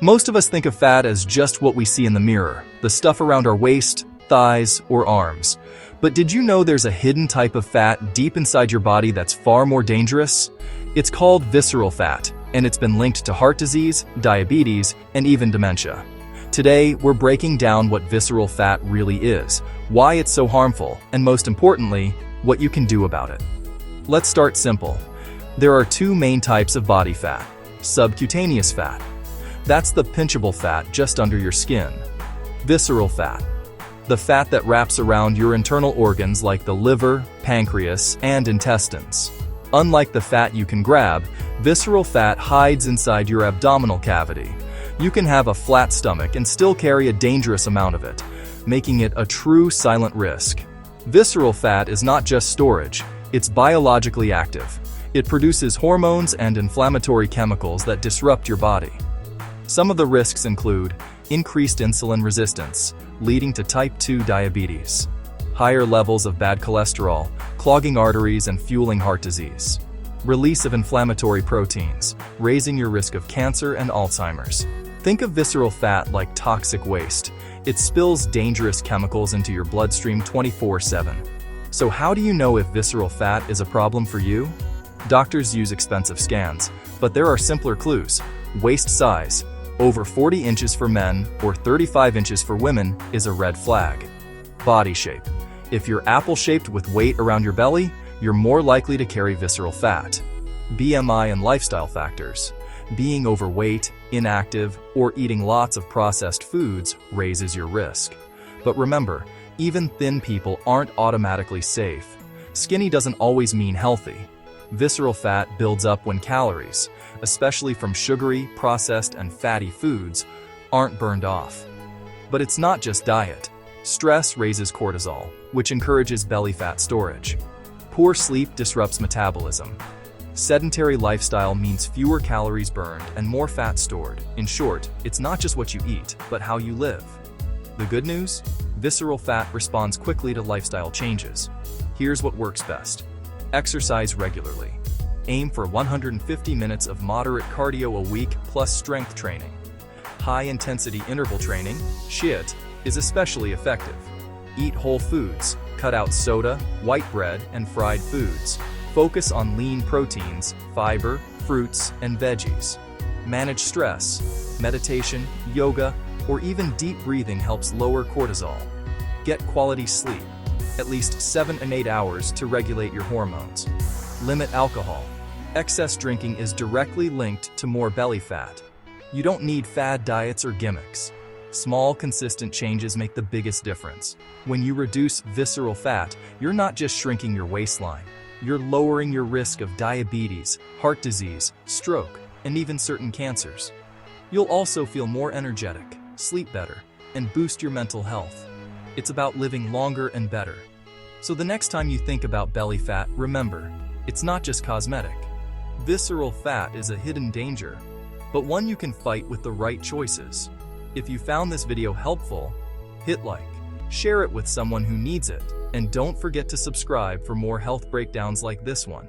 Most of us think of fat as just what we see in the mirror, the stuff around our waist, thighs, or arms. But did you know there's a hidden type of fat deep inside your body that's far more dangerous? It's called visceral fat, and it's been linked to heart disease, diabetes, and even dementia. Today, we're breaking down what visceral fat really is, why it's so harmful, and most importantly, what you can do about it. Let's start simple. There are two main types of body fat. Subcutaneous fat. That's the pinchable fat just under your skin. Visceral fat. The fat that wraps around your internal organs like the liver, pancreas, and intestines. Unlike the fat you can grab, visceral fat hides inside your abdominal cavity. You can have a flat stomach and still carry a dangerous amount of it, making it a true silent risk. Visceral fat is not just storage, it's biologically active. It produces hormones and inflammatory chemicals that disrupt your body. Some of the risks include increased insulin resistance, leading to type 2 diabetes, higher levels of bad cholesterol, clogging arteries and fueling heart disease, release of inflammatory proteins, raising your risk of cancer and Alzheimer's. Think of visceral fat like toxic waste. It spills dangerous chemicals into your bloodstream 24/7. So how do you know if visceral fat is a problem for you? Doctors use expensive scans, but there are simpler clues. Waist size. Over 40 inches for men or 35 inches for women is a red flag. Body shape. If you're apple-shaped with weight around your belly, you're more likely to carry visceral fat. BMI and lifestyle factors. Being overweight, inactive, or eating lots of processed foods raises your risk. But remember, even thin people aren't automatically safe. Skinny doesn't always mean healthy. Visceral fat builds up when calories, especially from sugary, processed, and fatty foods, aren't burned off. But it's not just diet. Stress raises cortisol, which encourages belly fat storage. Poor sleep disrupts metabolism. Sedentary lifestyle means fewer calories burned and more fat stored. In short, it's not just what you eat, but how you live. The good news? Visceral fat responds quickly to lifestyle changes. Here's what works best. Exercise regularly. Aim for 150 minutes of moderate cardio a week plus strength training. High-intensity interval training, HIIT, is especially effective. Eat whole foods, cut out soda, white bread, and fried foods. Focus on lean proteins, fiber, fruits, and veggies. Manage stress. Meditation, yoga, or even deep breathing helps lower cortisol. Get quality sleep, at least 7 and 8 hours to regulate your hormones. Limit alcohol. Excess drinking is directly linked to more belly fat. You don't need fad diets or gimmicks. Small, consistent changes make the biggest difference. When you reduce visceral fat, you're not just shrinking your waistline. You're lowering your risk of diabetes, heart disease, stroke, and even certain cancers. You'll also feel more energetic, sleep better, and boost your mental health. It's about living longer and better. So the next time you think about belly fat, remember, it's not just cosmetic. Visceral fat is a hidden danger, but one you can fight with the right choices. If you found this video helpful, hit like, share it with someone who needs it, and don't forget to subscribe for more health breakdowns like this one.